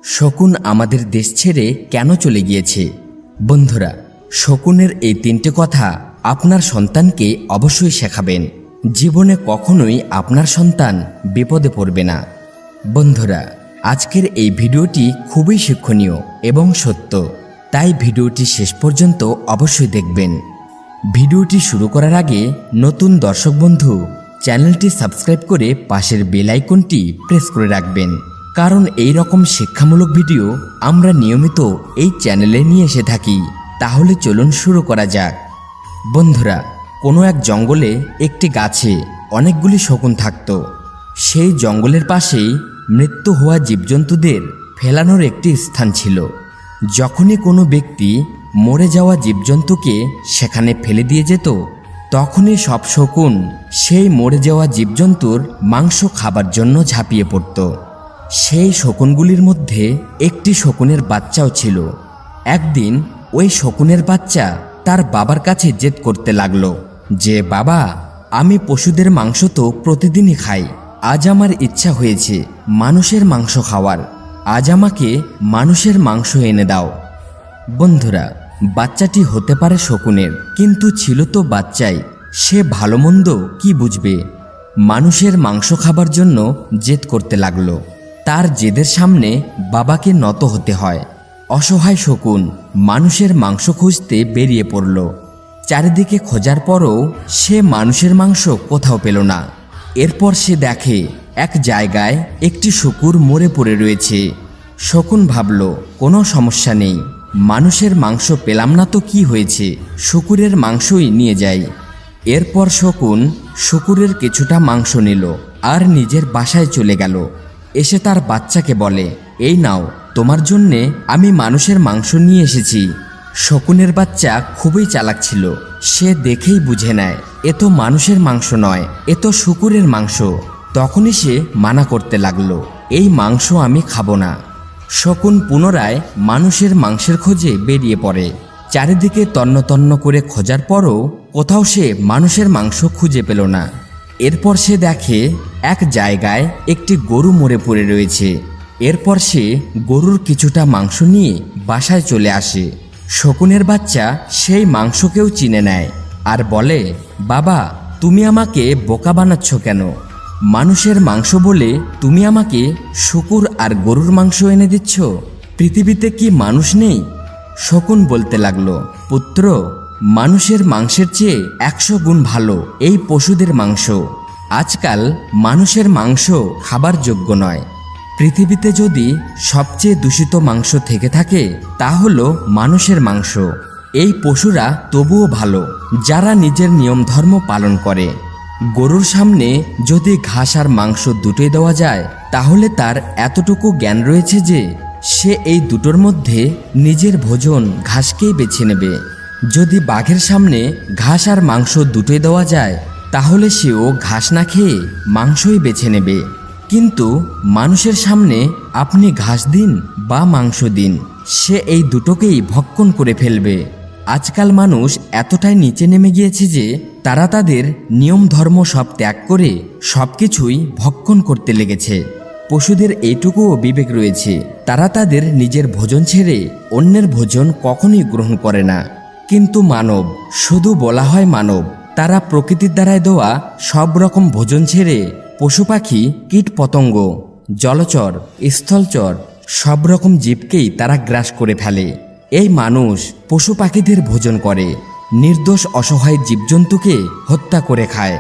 শকুন আমাদের দেশ ছেড়ে কেন চলে গিয়েছে? বন্ধুরা, শকুনের এই 3টে কথা আপনার সন্তানকে অবশ্যই শেখাবেন। জীবনে কখনোই আপনার সন্তান বিপদে পড়বে না। বন্ধুরা, আজকের এই ভিডিওটি খুবই শিক্ষণীয় এবং সত্য, তাই ভিডিওটি শেষ পর্যন্ত অবশ্যই দেখবেন। ভিডিওটি শুরু করার আগে নতুন দর্শক বন্ধু চ্যানেলটি সাবস্ক্রাইব করে পাশের বেল আইকনটি প্রেস করে রাখবেন, কারণ এই রকম শিক্ষামূলক ভিডিও আমরা নিয়মিত এই চ্যানেলে নিয়ে এসে থাকি। তাহলে চলুন শুরু করা যাক। বন্ধুরা, কোনো এক জঙ্গলে একটি গাছে অনেকগুলি শকুন থাকত। সেই জঙ্গলের পাশেই মৃত্যু হওয়া জীবজন্তুদের ফেলানোর একটি স্থান ছিল। যখনই কোনো ব্যক্তি মরে যাওয়া জীবজন্তুকে সেখানে ফেলে দিয়ে যেত, তখনই সব শকুন সেই মরে যাওয়া জীবজন্তুর মাংস খাবার জন্য ঝাঁপিয়ে পড়ত। সেই শকুনগুলির মধ্যে একটি শকুনের বাচ্চাও ছিল। একদিন ওই শকুনের বাচ্চা তার বাবার কাছে জেদ করতে লাগলো যে, বাবা, আমি পশুদের মাংস তো প্রতিদিনই খাই, আজ আমার ইচ্ছা হয়েছে মানুষের মাংস খাওয়ার, আজ আমাকে মানুষের মাংস এনে দাও। বন্ধুরা, বাচ্চাটি হতে পারে শকুনের, কিন্তু ছিল তো বাচ্চাই, সে ভালো মন্দ কি বুঝবে? মানুষের মাংস খাবার জন্য জেদ করতে লাগলো। তার জেদের সামনে বাবাকে নত হতে হয়। অসহায় শকুন মানুষের মাংস খুঁজতে বেরিয়ে পড়ল। চারিদিকে খোঁজার পরও সে মানুষের মাংস কোথাও পেল না। এরপর সে দেখে এক জায়গায় একটি শুকুর মরে পড়ে রয়েছে। শকুন ভাবল, কোনো সমস্যা নেই, মানুষের মাংস পেলাম না তো কি হয়েছে, শুকুরের মাংসই নিয়ে যাই। এরপর শকুন শুকুরের কিছুটা মাংস নিল আর নিজের বাসায় চলে গেল। এসে তার বাচ্চাকে বলে, এই নাও, তোমার জন্যে আমি মানুষের মাংস নিয়ে এসেছি। শকুনের বাচ্চা খুবই চালাক ছিল, সে দেখেই বুঝে নেয় এ তো মানুষের মাংস নয়, এ তো শুকুরের মাংস। তখনই সে মানা করতে লাগলো, এই মাংস আমি খাবো না। শকুন পুনরায় মানুষের মাংসের খোঁজে বেরিয়ে পড়ে। চারিদিকে তন্ন তন্ন করে খোঁজার পরও কোথাও সে মানুষের মাংস খুঁজে পেল না। এরপর সে দেখে এক জায়গায় একটি গরু মরে পড়ে রয়েছে। এরপর সে গরুর কিছুটা মাংস নিয়ে বাসায় চলে আসে। শকুনের বাচ্চা সেই মাংসকেও চিনে নেয় আর বলে, বাবা, তুমি আমাকে বোকা বানাচ্ছ কেন? মানুষের মাংস বলে তুমি আমাকে শুকুর আর গরুর মাংস এনে দিচ্ছ? পৃথিবীতে কি মানুষ নেই? শকুন বলতে লাগলো, পুত্র, মানুষের মাংসের চেয়ে 100 গুণ ভালো এই পশুদের মাংস। আজকাল মানুষের মাংস খাবার যোগ্য নয়। পৃথিবীতে যদি সবচেয়ে দূষিত মাংস থেকে থাকে তা হলো মানুষের মাংস। এই পশুরা তবুও ভালো যারা নিজের নিয়ম ধর্ম পালন করে। গরুর সামনে যদি ঘাস আর মাংস দুটোই দেওয়া যায়, তাহলে তার এতটুকু জ্ঞান রয়েছে যে সে এই দুটোর মধ্যে নিজের ভোজন ঘাসকেই বেছে নেবে। যদি বাঘের সামনে ঘাস আর মাংস দুটোই দেওয়া যায়, তাহলে সেও ঘাস না খেয়ে মাংসই বেছে নেবে। কিন্তু মানুষের সামনে আপনি ঘাস দিন বা মাংস দিন, সে এই দুটোকেই ভক্ষণ করে ফেলবে। আজকাল মানুষ এতটাই নিচে নেমে গিয়েছে যে তারা তাদের নিয়ম ধর্ম সব ত্যাগ করে সবকিছুই ভক্ষণ করতে লেগেছে। পশুদের এইটুকুও বিবেক রয়েছে, তারা তাদের নিজের ভোজন ছেড়ে অন্যের ভোজন কখনোই গ্রহণ করে না। কিন্তু মানব, শুধু বলা হয় মানব, তারা প্রকৃতির দ্বারায় দেওয়া সব রকম ভোজন ছেড়ে পশু পাখি, কীট পতঙ্গ, জলচর, স্থলচর সব রকম জীবকেই তারা গ্রাস করে ফেলে। এই মানুষ পশু পাখিদের ভোজন করে, নির্দোষ অসহায় জীবজন্তুকে হত্যা করে খায়।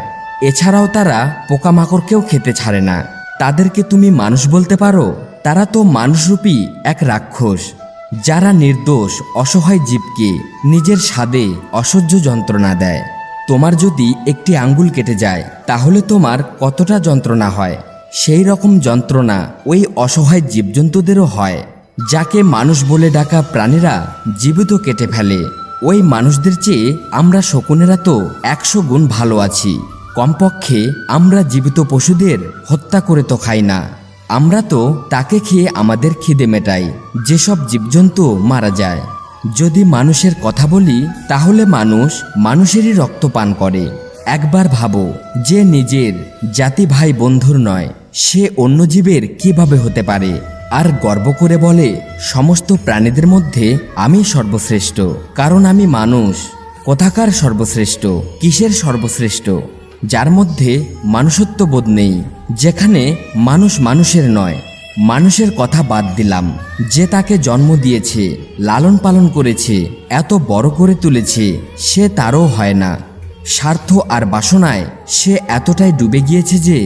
এছাড়াও তারা পোকামাকড়কেও খেতে ছাড়ে না। তাদেরকে তুমি মানুষ বলতে পারো? তারা তো মানুষরূপী এক রাক্ষস, যারা নির্দোষ অসহায় জীবকে নিজের স্বাদে অসহ্য যন্ত্রণা দেয়। তোমার যদি একটি আঙ্গুল কেটে যায়, তাহলে তোমার কতটা যন্ত্রণা হয়? সেই রকম যন্ত্রণা ওই অসহায় জীবজন্তুদেরও হয়, যাকে মানুষ বলে ডাকা প্রাণীরা জীবিত কেটে ফেলে। ওই মানুষদের চেয়ে আমরা শকুনেরা তো 100 গুণ ভালো আছি। কমপক্ষে আমরা জীবিত পশুদের হত্যা করে তো খাই না, আমরা তো তাকে খেয়ে আমাদের খিদে মেটাই, যেসব জীবজন্তু মারা যায়। যদি মানুষের কথা বলি, তাহলে মানুষ মানুষেরই রক্ত পান করে। একবার ভাবো, যে নিজের জাতি ভাই বন্ধুর নয়, সে অন্য জীবের কিভাবে হতে পারে? আর গর্ব করে বলে, সমস্ত প্রাণীদের মধ্যে আমি সর্বশ্রেষ্ঠ, কারণ আমি মানুষ। কোথাকার সর্বশ্রেষ্ঠ? কিসের সর্বশ্রেষ্ঠ? যার মধ্যে মানুষত্ব বোধ নেই, যেখানে মানুষ মানুষের নয়। মানুষের কথা বাদ দিলাম, যে তাকে জন্ম দিয়েছে, লালন পালন করেছে, এত বড় করে তুলেছে, সে তারও হয় না। স্বার্থ আর বাসনায় সে এতটাই ডুবে গিয়েছে যে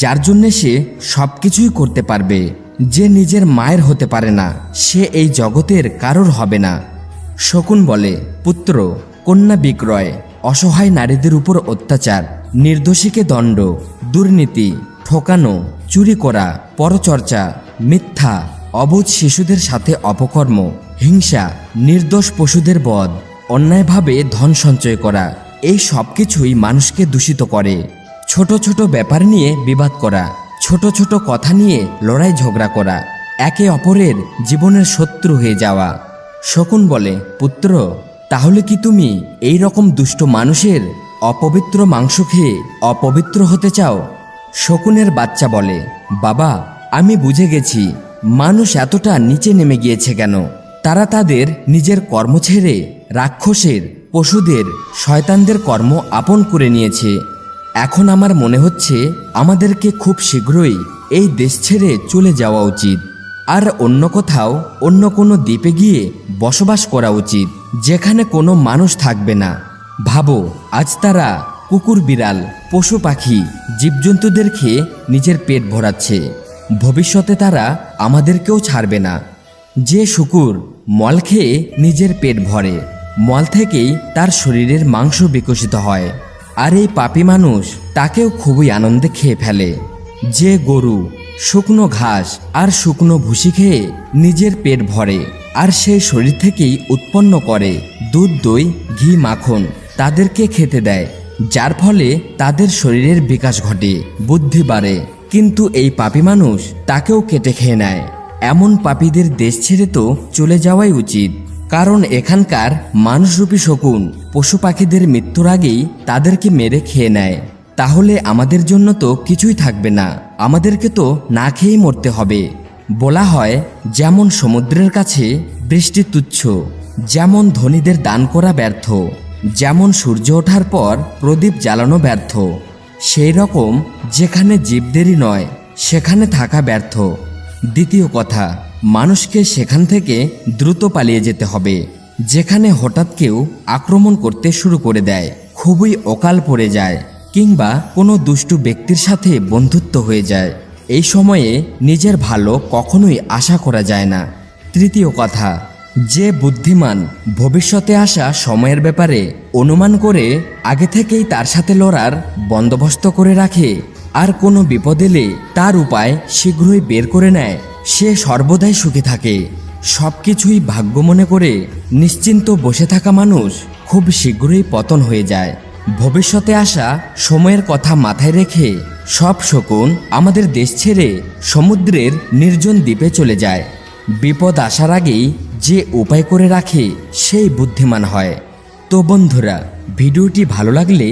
যার জন্যে সে সব কিছুই করতে পারবে, যে নিজের মায়ের হতে পারে না, সে এই জগতের কারোর হবে না। শকুন বলে, পুত্র, কন্যা বিক্রয়, অসহায় নারীদের উপর অত্যাচার, নির্দোষীকে দণ্ড, দুর্নীতি, ঠকানো, চুরি করা, পরচর্চা, মিথ্যা, অবুঝ শিশুদের সাথে অপকর্ম, হিংসা, নির্দোষ পশুদের বধ, অন্যায়ভাবে ধন সঞ্চয় করা, এই সব কিছুই মানুষকে দূষিত করে। ছোট ছোট ব্যাপার নিয়ে বিবাদ করা, ছোট ছোট কথা নিয়ে লড়াই ঝগড়া করা, একে অপরের জীবনের শত্রু হয়ে যাওয়া। শকুন বলে, পুত্র, তাহলে কি তুমি এই রকম দুষ্ট মানুষের অপবিত্র মাংস খেয়ে অপবিত্র হতে চাও? শকুনের বাচ্চা বলে, বাবা, আমি বুঝে গেছি মানুষ এতটা নিচে নেমে গিয়েছে কেন। তারা তাদের নিজের কর্ম ছেড়ে রাক্ষসের, পশুদের, শয়তানদের কর্ম আপন করে নিয়েছে। এখন আমার মনে হচ্ছে আমাদেরকে খুব শীঘ্রই এই দেশ ছেড়ে চলে যাওয়া উচিত, আর অন্য কোথাও, অন্য কোনো দ্বীপে গিয়ে বসবাস করা উচিত, যেখানে কোনো মানুষ থাকবে না। ভাবো, আজ তারা কুকুর, বিড়াল, পশু পাখি, জীবজন্তুদের খেয়ে নিজের পেট ভরাচ্ছে, ভবিষ্যতে তারা আমাদেরকেও ছাড়বে না। যে শুকুর মল খেয়ে নিজের পেট ভরে, মল থেকেই তার শরীরের মাংস বিকশিত হয়, আর এই পাপী মানুষ তাকেও খুবই আনন্দে খেয়ে ফেলে। যে গরু শুকনো ঘাস আর শুকনো ভুসি খেয়ে নিজের পেট ভরে, আর সেই শরীর থেকেই উৎপন্ন করে দুধ, দই, ঘি, মাখন, তাদেরকে খেতে দেয়, যার ফলে তাদের শরীরের বিকাশ ঘটে, বুদ্ধি বাড়ে। কিন্তু এই পাপী মানুষ তাকেও কেটে খেয়ে নেয়। এমন পাপীদের দেশ ছেড়ে তো চলে যাওয়াই উচিত, কারণ এখানকার মানুষরূপী শকুন পশু পাখিদের মৃত্যুর আগেই তাদেরকে মেরে খেয়ে নেয়। তাহলে আমাদের জন্য তো কিছুই থাকবে না, আমাদেরকে তো না খেয়েই মরতে হবে। বলা হয়, যেমন সমুদ্রের কাছে বৃষ্টি তুচ্ছ, যেমন ধনীদের দান করা ব্যর্থ, যেমন সূর্য ওঠার পর প্রদীপ জ্বালানো ব্যর্থ, সেই রকম যেখানে জীবদেরই নয় সেখানে থাকা ব্যর্থ। দ্বিতীয় কথা, মানুষকে সেখান থেকে দ্রুত পালিয়ে যেতে হবে, যেখানে হঠাৎ কেউ আক্রমণ করতে শুরু করে দেয়, খুবই অকাল পড়ে যায়, কিংবা কোনো দুষ্টু ব্যক্তির সাথে বন্ধুত্ব হয়ে যায়। এই সময়ে নিজের ভালো কখনোই আশা করা যায় না। তৃতীয় কথা, যে বুদ্ধিমান ভবিষ্যতে আসা সময়ের ব্যাপারে অনুমান করে আগে থেকেই তার সাথে লড়ার বন্দোবস্ত করে রাখে, আর কোনো বিপদ এলে তার উপায় শীঘ্রই বের করে নেয়, সে সর্বদাই সুখী থাকে। সব কিছুই ভাগ্য মনে করে নিশ্চিন্ত বসে থাকা মানুষ খুব শীঘ্রই পতন হয়ে যায়। ভবিষ্যতে আসা সময়ের কথা মাথায় রেখে সব শকুন আমাদের দেশ ছেড়ে সমুদ্রের নির্জন দ্বীপে চলে যায়। বিপদ আসার আগেই যে উপায় করে রাখে সেই বুদ্ধিমান হয়। তো বন্ধুরা, ভিডিওটি ভালো লাগলে